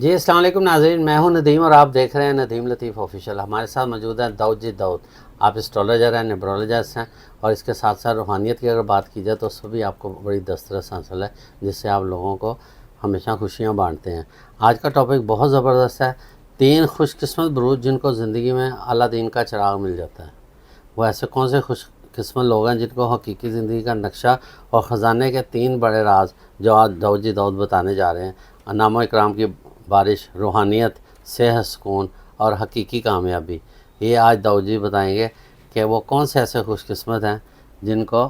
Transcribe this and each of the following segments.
جی السلام علیکم ناظرین، میں ہوں ندیم اور آپ دیکھ رہے ہیں ندیم لطیف آفیشیل۔ ہمارے ساتھ موجود ہیں داؤد جی داؤد۔ آپ اسٹرالوجر ہیں، نیبرولوجسٹ ہیں، اور اس کے ساتھ ساتھ روحانیت کی اگر بات کی جائے تو اس سے بھی آپ کو بڑی دسترس حاصل ہے، جس سے آپ لوگوں کو ہمیشہ خوشیاں بانٹتے ہیں۔ آج کا ٹاپک بہت زبردست ہے، 3 خوش قسمت بروج جن کو زندگی میں اعلیٰ دین کا چراغ مل جاتا ہے۔ وہ ایسے کون سے خوش قسمت لوگ ہیں جن کو حقیقی زندگی کا نقشہ اور خزانے کے 3 بڑے راز جو آج داؤد جی داؤد بتانے جا رہے ہیں، انعام و اکرام کی بارش، روحانیت، صحت، سکون اور حقیقی کامیابی، یہ آج داؤد جی بتائیں گے کہ وہ کون سے ایسے خوش قسمت ہیں جن کو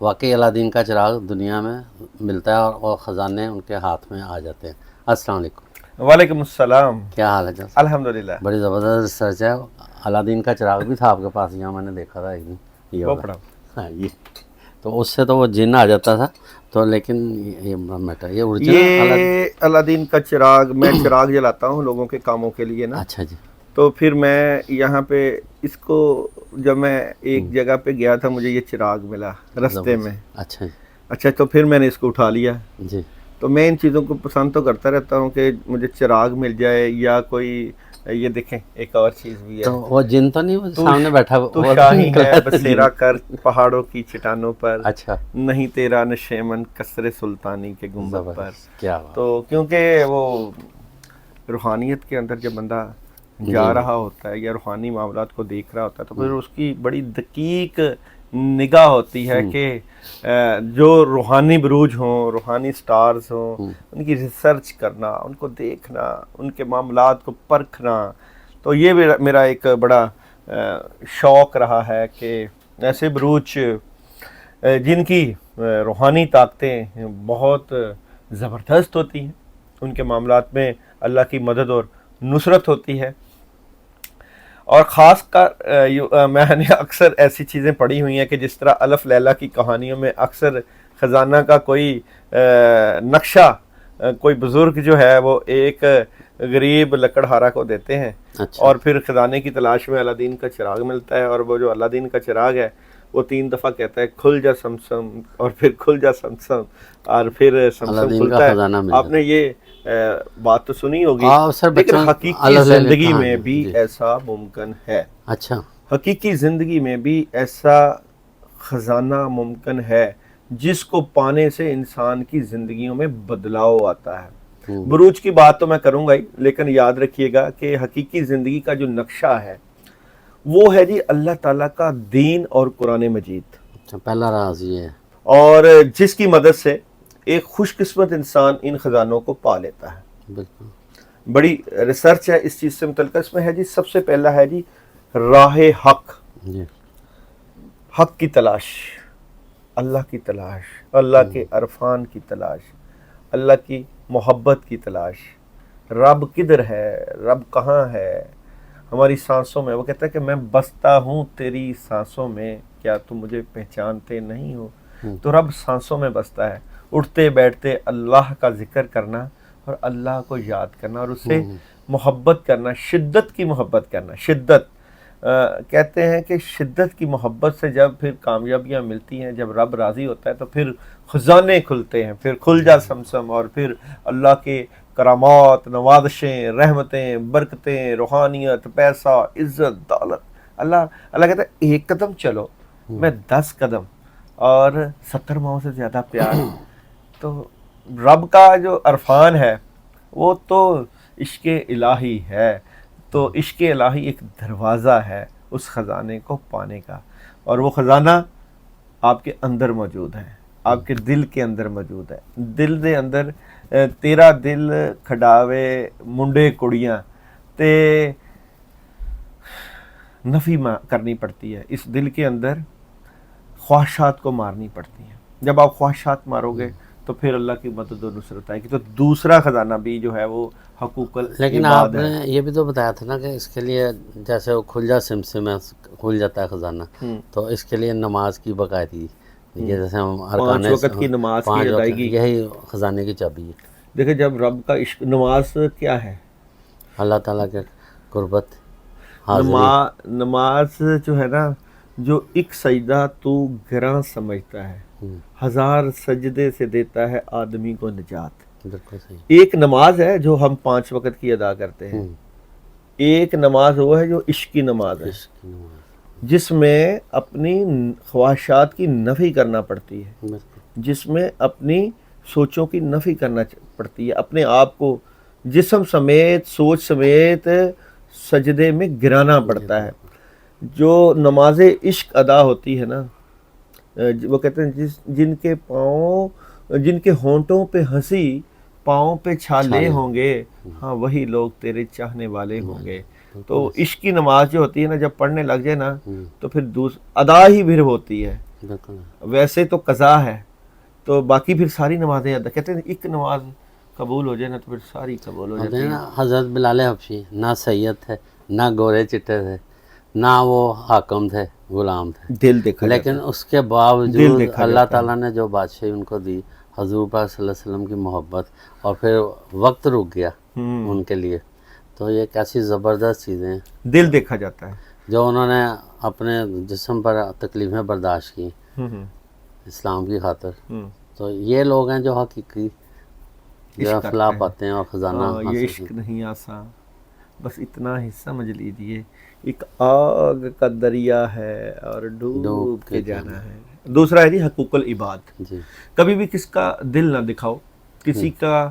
واقعی اعلیٰ دین کا چراغ دنیا میں ملتا ہے اور خزانے ان کے ہاتھ میں آ جاتے ہیں۔ السلام علیکم۔ وعلیکم السلام۔ کیا حال ہے جناب؟ الحمدللہ۔ بڑی زبردست ریسرچ ہے۔ اعلیٰ دین کا چراغ بھی تھا آپ کے پاس، یہاں میں نے دیکھا تھا ایک دن، یہ وہ ہوگا۔ پڑھا ہاں یہ تو اس سے تو وہ جن آ جاتا تھا، تو لیکن یہ میٹر، یہ اوریجنل اعلیٰ دین۔ یہ اللہ دین کا چراغ، میں چراغ جلاتا ہوں لوگوں کے کاموں کے لیے نا، اچھا جی۔ تو پھر میں یہاں پہ اس کو، جب میں ایک جگہ پہ گیا تھا مجھے یہ چراغ ملا رستے میں۔ اچھا جی۔ اچھا، تو پھر میں نے اس کو اٹھا لیا۔ جی تو میں ان چیزوں کو پسند تو کرتا رہتا ہوں کہ مجھے چراغ مل جائے، یا کوئی یہ دیکھیں ایک اور چیز بھی ہے، تو وہ جن تو نہیں وہ سامنے بیٹھا تو وہ شاہی نکلا ہے تھا بسیرا جن۔ کر پہاڑوں کی چٹانوں پر، اچھا، نہیں تیرا نشیمن کسر سلطانی کے گنبد پر۔ زبردست، کیا بات۔ تو کیونکہ وہ روحانیت کے اندر جب بندہ جا رہا ہوتا ہے یا روحانی معاملات کو دیکھ رہا ہوتا ہے تو پھر اس کی بڑی دقیق نگاہ ہوتی ہے کہ جو روحانی بروج ہوں، روحانی سٹارز ہوں، ان کی ریسرچ کرنا، ان کو دیکھنا، ان کے معاملات کو پرکھنا۔ تو یہ میرا ایک بڑا شوق رہا ہے کہ ایسے بروج جن کی روحانی طاقتیں بہت زبردست ہوتی ہیں، ان کے معاملات میں اللہ کی مدد اور نصرت ہوتی ہے۔ اور خاص کر میں نے اکثر ایسی چیزیں پڑھی ہوئی ہیں کہ جس طرح الف لیلہ کی کہانیوں میں اکثر خزانہ کا کوئی نقشہ کوئی بزرگ جو ہے وہ ایک غریب لکڑہارا کو دیتے ہیں، اور پھر خزانے کی تلاش میں اللہ دین کا چراغ ملتا ہے، اور وہ جو اللہ دین کا چراغ ہے وہ 3 دفعہ کہتا ہے کھل جا سمسم، اور پھر کھل جا سمسم، اور پھر سمسم کھلتا ہے۔ آپ نے یہ بات تو سنی ہوگی، لیکن حقیقی زندگی میں بھی ایسا ممکن ہے۔ اچھا، حقیقی زندگی میں بھی ایسا خزانہ ممکن ہے جس کو پانے سے انسان کی زندگیوں میں بدلاؤ آتا ہے۔ بروج کی بات تو میں کروں گا ہی، لیکن یاد رکھیے گا کہ حقیقی زندگی کا جو نقشہ ہے وہ ہے جی اللہ تعالیٰ کا دین اور قرآن مجید۔ اچھا، پہلا راز یہ ہے، اور جس کی مدد سے ایک خوش قسمت انسان ان خزانوں کو پا لیتا ہے۔ بالکل بڑی ریسرچ ہے اس چیز سے متعلق۔ اس میں ہے جی سب سے پہلا ہے جی راہ حق، جی، حق کی تلاش، اللہ کی تلاش، اللہ کے عرفان کی تلاش، اللہ کی محبت کی تلاش۔ رب کدھر ہے، رب کہاں ہے؟ ہماری سانسوں میں۔ وہ کہتا ہے کہ میں بستا ہوں تیری سانسوں میں، کیا تم مجھے پہچانتے نہیں ہو؟ تو رب سانسوں میں بستا ہے۔ اٹھتے بیٹھتے اللہ کا ذکر کرنا اور اللہ کو یاد کرنا اور اس سے محبت کرنا، شدت کی محبت کرنا۔ شدت کہتے ہیں کہ شدت کی محبت سے جب پھر کامیابیاں ملتی ہیں، جب رب راضی ہوتا ہے تو پھر خزانے کھلتے ہیں، پھر کھل جا سمسم، اور پھر اللہ کے کرامات، نوازشیں، رحمتیں، برکتیں، روحانیت، پیسہ، عزت، دولت۔ اللہ کہتا ہے 1 قدم چلو، میں 10 قدم اور 70 ماؤں سے زیادہ پیار۔ تو رب کا جو عرفان ہے وہ تو عشق الہی ہے، تو عشق الہی ایک دروازہ ہے اس خزانے کو پانے کا، اور وہ خزانہ آپ کے اندر موجود ہے، آپ کے دل کے اندر موجود ہے۔ دل دے اندر تیرا دل کھڈاوے منڈے کڑیاں تے نفی کرنی پڑتی ہے، اس دل کے اندر خواہشات کو مارنی پڑتی ہیں۔ جب آپ خواہشات مارو گے تو پھر اللہ کی مدد و نصرت آئے گی۔ تو دوسرا خزانہ بھی جو ہے وہ حقوق العباد ہے۔ لیکن آپ نے یہ بھی تو بتایا تھا نا کہ اس کے لیے جیسے وہ کھل جا سمسم ہے، کھل جاتا ہے خزانہ، تو اس کے لیے نماز کی باقاعدگی، یہ جیسے ہم ارکان 5 وقت کی نماز کی ادائیگی، یہی خزانے کی چابی ہے۔ دیکھیں جب رب کا عشق، نماز کیا ہے؟ اللہ تعالیٰ کے قربت، نماز جو ہے نا، جو ایک سجدہ تو گراں سمجھتا ہے، 1000 سجدے سے دیتا ہے آدمی کو نجات۔ بالکل صحیح. ایک نماز ہے جو ہم 5 وقت کی ادا کرتے ہیں, ایک نماز وہ ہے جو عشق کی نماز ہے, عشق کی نماز. جس میں اپنی خواہشات کی نفی کرنا پڑتی ہے, بالکل. جس میں اپنی سوچوں کی نفی کرنا پڑتی ہے, اپنے آپ کو جسم سمیت سوچ سمیت سجدے میں گرانا پڑتا ہے. جو نماز عشق ادا ہوتی ہے نا, وہ کہتے ہیں جن کے پاؤں, جن کے ہونٹوں پہ ہنسی پاؤں پہ چھالے ہوں گے, ہاں وہی لوگ تیرے چاہنے والے ہوں گے. تو عشق کی نماز جو ہوتی ہے نا, جب پڑھنے لگ جائے نا تو پھر ادا ہی پھر ہوتی ہے. ویسے تو قضا ہے, تو باقی پھر ساری نمازیں ادا. کہتے ہیں ایک نماز قبول ہو جائے نا تو پھر ساری قبول ہو جاتی ہیں. حضرت بلال حبشی نہ سید تھے, نہ گورے چٹے تھے, نہ وہ حاکم تھے, غلام تھے, دل دیکھا لیکن اس کے باوجود اللہ تعالیٰ نے جو بادشاہی ان کو دی, حضور پاک صلی اللہ علیہ وسلم کی محبت, اور پھر وقت رک گیا ان کے لیے, تو یہ کیسی زبردست چیزیں ہیں. دل دیکھا جاتا ہے جو انہوں نے اپنے جسم پر تکلیفیں برداشت کی اسلام کی خاطر. تو یہ لوگ ہیں جو حقیقی جو افلاح پاتے ہیں اور خزانہ. یہ عشق نہیں آسان, بس اتنا ہی سمجھ لیجئے, ایک آگ کا دریا ہے اور ڈوب کے جانا ہے. دوسرا ہے جی حقوق العباد. جی. کبھی بھی کس کا دل نہ دکھاؤ, کسی کا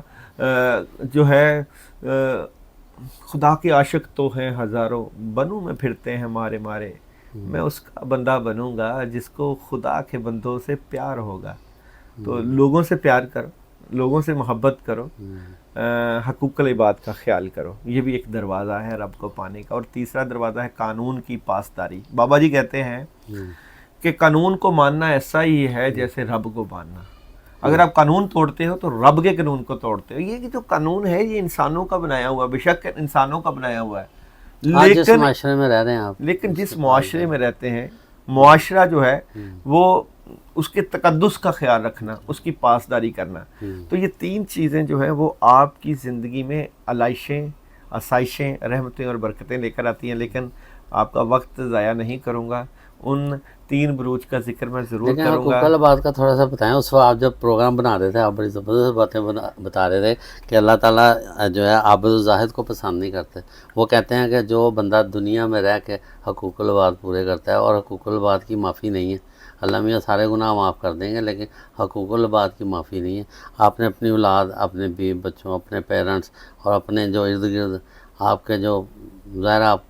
جو ہے خدا کے عاشق تو ہیں ہزاروں, بنوں میں پھرتے ہیں مارے مارے, میں اس کا بندہ بنوں گا جس کو خدا کے بندوں سے پیار ہوگا. تو لوگوں سے پیار کرو, لوگوں سے محبت کرو, حقوق العباد کا خیال کرو. یہ بھی ایک دروازہ ہے رب کو پانے کا. اور تیسرا دروازہ ہے قانون کی پاسداری. بابا جی کہتے ہیں کہ قانون کو ماننا ایسا ہی ہے جیسے رب کو ماننا. اگر آپ قانون توڑتے ہو تو رب کے قانون کو توڑتے ہو. یہ جو قانون ہے یہ انسانوں کا بنایا ہوا, بے شک انسانوں کا بنایا ہوا ہے, جس معاشرے میں رہ رہے ہیں آپ, لیکن جس معاشرے میں رہتے ہیں, معاشرہ جو ہے وہ اس کے تقدس کا خیال رکھنا, اس کی پاسداری کرنا. تو یہ 3 چیزیں جو ہیں وہ آپ کی زندگی میں علائشیں, آسائشیں, رحمتیں اور برکتیں لے کر آتی ہیں. لیکن آپ کا وقت ضائع نہیں کروں گا, ان 3 بروج کا ذکر میں ضرور کروں گا. لیکن حقوق العباد کا تھوڑا سا بتائیں. اس وقت آپ جب پروگرام بنا رہے تھے آپ بڑی زبردست باتیں بتا رہے تھے کہ اللہ تعالیٰ جو ہے عابد و زاہد کو پسند نہیں کرتے. وہ کہتے ہیں کہ جو بندہ دنیا میں رہ کے حقوق العباد پورے کرتا ہے, اور حقوق العباد کی معافی نہیں ہے. اللہ میاں سارے گناہ معاف کر دیں گے لیکن حقوق العباد کی معافی نہیں ہے. آپ نے اپنی اولاد, اپنے بیوی بچوں, اپنے پیرنٹس اور اپنے جو ارد گرد آپ کے جو ظاہر آپ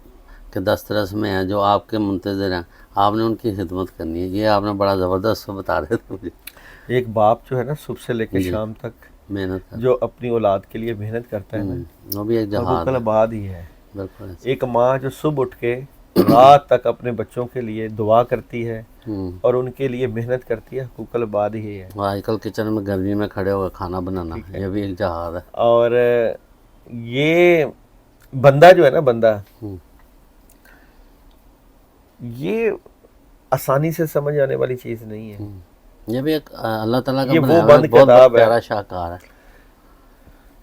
کے دسترس میں ہیں, جو آپ کے منتظر ہیں, آپ نے ان کی خدمت کرنی ہے. یہ آپ نے بڑا زبردست بتا رہے تھے مجھے. ایک باپ جو ہے نا صبح سے لے کے شام تک محنت جو اپنی اولاد کے لیے محنت کرتا ہے نا, وہ بھی ایک جہاد حقوق العباد ہی ہے. بالکل. ایک ماں جو صبح اٹھ کے رات تک اپنے بچوں کے لیے دعا کرتی ہے اور ان کے لیے محنت کرتی ہے, حقوق العباد ہی ہے. آج کل کچن میں گرمی میں کھڑے ہوئے کھانا بنانا, یہ بھی ایک جہاد ہے. اور یہ بندہ جو ہے نا, بندہ یہ آسانی سے سمجھ آنے والی چیز نہیں ہے. یہ بھی ایک اللہ تعالیٰ کا یہ بنایا وہ ہوا بند بہت کتاب ہے. پیارا شاہکار ہے.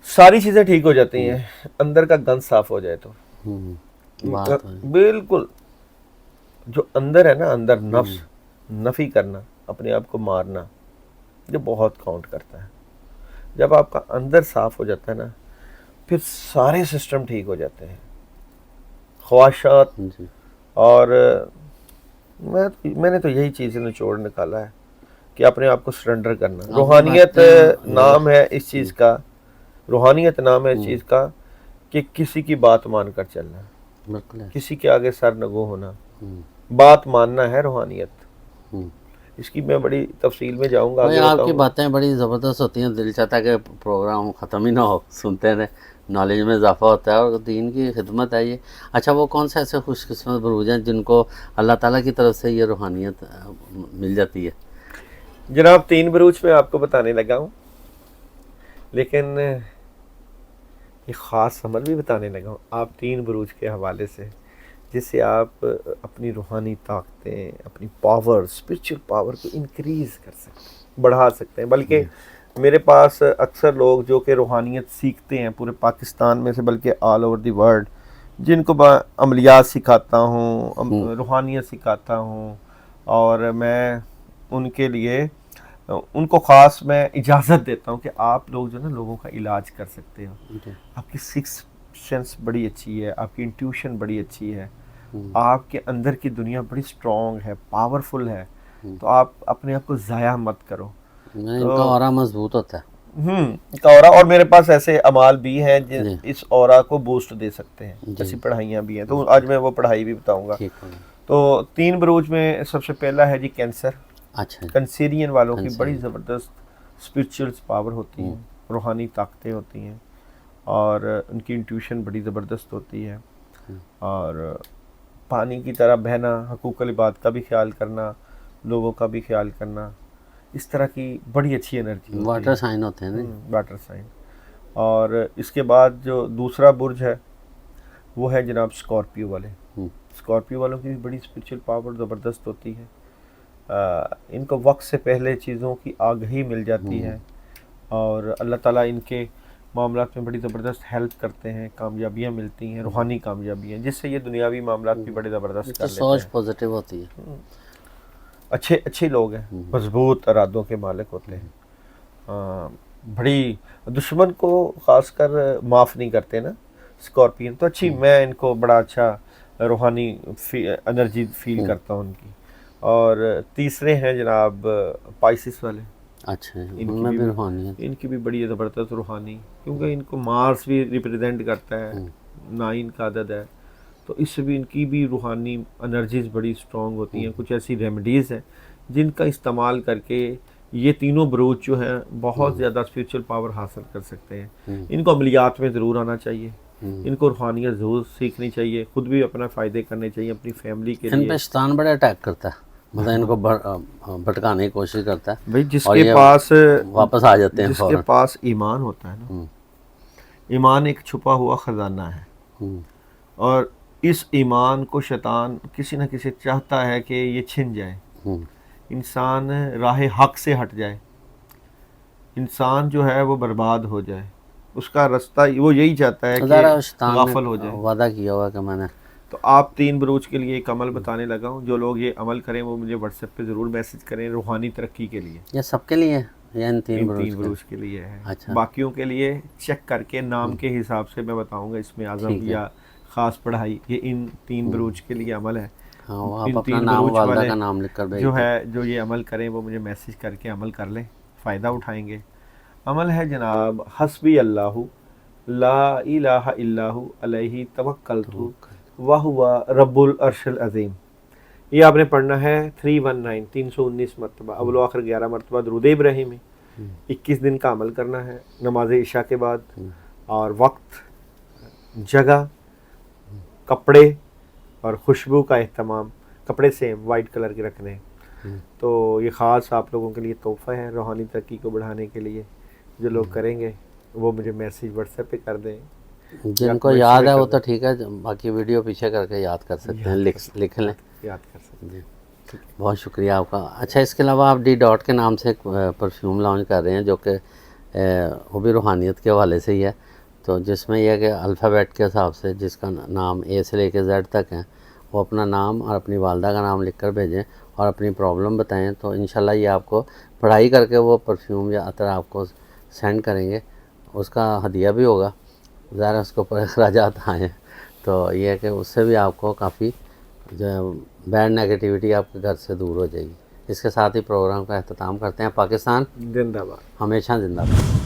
ساری چیزیں ٹھیک ہو جاتی ہیں اندر کا گند صاف ہو جائے تو. بالکل جو اندر ہے نا, اندر نفس نفی کرنا, اپنے آپ کو مارنا, یہ بہت کاؤنٹ کرتا ہے. جب آپ کا اندر صاف ہو جاتا ہے نا, پھر سارے سسٹم ٹھیک ہو جاتے ہیں. خواہشات اور میں نے تو یہی چیزیں نچوڑ نکالا ہے کہ اپنے آپ کو سرنڈر کرنا. روحانیت نام ہے اس چیز کا, روحانیت نام ہے اس چیز کا کہ کسی کی بات مان کر چلنا, کسی کے آگے سر نگو ہونا, بات ماننا ہے روحانیت. اس کی میں بڑی تفصیل میں جاؤں گا. آپ کی باتیں بڑی زبردست ہوتی ہیں, دل چاہتا ہے کہ پروگرام ختم ہی نہ ہو, سنتے رہے, نالج میں اضافہ ہوتا ہے اور دین کی خدمت ہے یہ. اچھا, وہ کون سے ایسے خوش قسمت بروج ہیں جن کو اللہ تعالیٰ کی طرف سے یہ روحانیت مل جاتی ہے؟ جناب 3 بروج میں آپ کو بتانے لگا ہوں, لیکن ایک خاص عمل بھی بتانے لگا ہوں آپ 3 بروج کے حوالے سے, جس سے آپ اپنی روحانی طاقتیں, اپنی پاور, اسپرچل پاور کو انکریز کر سکتے ہیں, بڑھا سکتے ہیں. بلکہ میرے پاس اکثر لوگ جو کہ روحانیت سیکھتے ہیں پورے پاکستان میں سے, بلکہ آل اوور دی ورلڈ, جن کو عملیات سکھاتا ہوں, روحانیت سکھاتا ہوں, اور میں ان کے لیے ان کو خاص میں اجازت دیتا ہوں کہ آپ لوگ جو نا لوگوں کا علاج کر سکتے ہو. آپ کی سکس سینس بڑی اچھی ہے, آپ کی انٹیوشن بڑی اچھی ہے, آپ کے اندر کی دنیا بڑی سٹرونگ ہے, پاورفل ہے, تو آپ اپنے آپ کو ضائع مت کرو. ان کا اورا مضبوط ہوتا ہے. کا اورا, اور میرے پاس ایسے اعمال بھی ہیں جو جی. اس اورا کو بوسٹ دے سکتے ہیں. جی. ایسی پڑھائیاں بھی ہیں, تو آج میں وہ پڑھائی بھی بتاؤں گا. ٹھیک ہوگا. تو 3 بروج میں سب سے پہلا ہے جی کینسر. اچھا. کنسیرین والوں کی بڑی کنسیرین. زبردست اسپرچل پاور ہوتی ہیں, روحانی طاقتیں ہوتی ہیں, اور ان کی انٹیوشن بڑی زبردست ہوتی ہے. اور پانی کی طرح بہنا, حقوق العباد کا بھی خیال کرنا, لوگوں کا بھی خیال کرنا, اس طرح کی بڑی اچھی انرجی ہوتی ہے. واٹر سائن ہوتے ہیں. Water sign. اور اس کے بعد جو دوسرا برج ہے وہ ہے جناب اسکارپیو والے. اسکارپیو والوں کی بھی بڑی اسپرچل پاور زبردست ہوتی ہے. ان کو وقت سے پہلے چیزوں کی آگہی مل جاتی ہے, اور اللہ تعالیٰ ان کے معاملات میں بڑی زبردست ہیلپ کرتے ہیں, کامیابیاں ملتی ہیں, روحانی کامیابیاں, جس سے یہ دنیاوی معاملات بھی بڑے زبردست کر لیتے سوچ ہیں. پازیٹیو ہوتی ہے. اچھے لوگ ہیں, مضبوط ارادوں کے مالک ہوتے ہیں. بڑی دشمن کو خاص کر معاف نہیں کرتے نا اسکارپین, تو اچھی, میں ان کو بڑا اچھا روحانی انرجی فیل کرتا ہوں ان کی. اور تیسرے ہیں جناب پائسس والے. اچھا, ان میں بھی روحانیت. ان کی بھی بڑی زبردست روحانی, کیونکہ ان کو مارس بھی ریپریزنٹ کرتا ہے, 9 کا عدد ہے, تو اس سے بھی ان کی بھی روحانی انرجیز بڑی سٹرونگ ہوتی ہیں. کچھ ایسی ریمیڈیز ہیں جن کا استعمال کر کے یہ تینوں بروج جو ہیں بہت زیادہ اسپرچل پاور حاصل کر سکتے ہیں. ان کو عملیات میں ضرور آنا چاہیے, ان کو روحانیت ضرور سیکھنی چاہیے, خود بھی اپنا فائدے کرنے چاہیے, اپنی فیملی کے ان لیے. پہ شیطان بڑا اٹیک کرتا ہے, مطلب ان کو بھٹکانے کی کوشش کرتا ہے. بھائی جس اور کے یہ پاس واپس آ جاتے ہیں جس کے فوراً. پاس ایمان ہوتا ہے نا, ایمان ایک چھپا ہوا خزانہ ہے, اور اس ایمان کو شیطان کسی نہ کسی چاہتا ہے کہ یہ چھن جائے, انسان راہ حق سے ہٹ جائے, انسان جو ہے وہ برباد ہو جائے. اس کا راستہ وہ یہی چاہتا ہے کہ غافل ہو جائے. وعدہ کیا ہوا کہ میں نے. تو آپ 3 بروج کے لیے ایک عمل بتانے لگا ہوں, جو لوگ یہ عمل کریں وہ مجھے واٹس ایپ پہ ضرور میسج کریں, روحانی ترقی کے لیے. یہ سب کے لیے یا ان 3 بروج کے لیے ہے. اچھا. باقیوں کے لیے چیک کر کے نام کے حساب سے میں بتاؤں گا اس میں اعظم یا خاص پڑھائی, یہ ان 3 بروج کے لیے عمل ہے. آپ اپنا نام, والدہ کا نام لکھ کر بھیج جو ہے جو یہ عمل کریں وہ مجھے میسج کر کے عمل کر لیں, فائدہ اٹھائیں گے. عمل ہے جناب حسبی اللہ لا الہ الا ہو علیہ توکلت وہو رب العرش العظیم. یہ آپ نے پڑھنا ہے 319 مرتبہ, اول و آخر 11 مرتبہ درود ابراہیمی. 21 دن کا عمل کرنا ہے نماز عشاء کے بعد, اور وقت, جگہ, کپڑے اور خوشبو کا اہتمام. کپڑے سیم وائٹ کلر کے رکھنے ہیں. تو یہ خاص آپ لوگوں کے لیے تحفہ ہے روحانی ترقی کو بڑھانے کے لیے. جو لوگ کریں گے وہ مجھے میسیج واٹس ایپ پہ کر دیں. جن کو یاد ہے وہ تو ٹھیک ہے, باقی ویڈیو پیچھے کر کے یاد کر سکتے ہیں, لکھ لیں, یاد کر سکتے ہیں. بہت شکریہ آپ کا. اچھا, اس کے علاوہ آپ ڈی ڈاٹ کے نام سے ایک پرفیوم لانچ کر رہے ہیں, جو کہ وہ بھی روحانیت کے حوالے سے ہی ہے, تو جس میں یہ ہے کہ الفابیٹ کے حساب سے جس کا نام اے سے لے کے زیڈ تک ہے, وہ اپنا نام اور اپنی والدہ کا نام لکھ کر بھیجیں اور اپنی پرابلم بتائیں, تو انشاءاللہ یہ آپ کو پڑھائی کر کے وہ پرفیوم یا عطر آپ کو سینڈ کریں گے. اس کا ہدیہ بھی ہوگا, ظاہر اس کے اوپر اخراجات آئے, تو یہ ہے کہ اس سے بھی آپ کو کافی جو بیڈ نیگیٹیوٹی آپ کے گھر سے دور ہو جائے گی. اس کے ساتھ ہی پروگرام کا اختتام کرتے ہیں. پاکستان زندہ باد, ہمیشہ زندہ باد.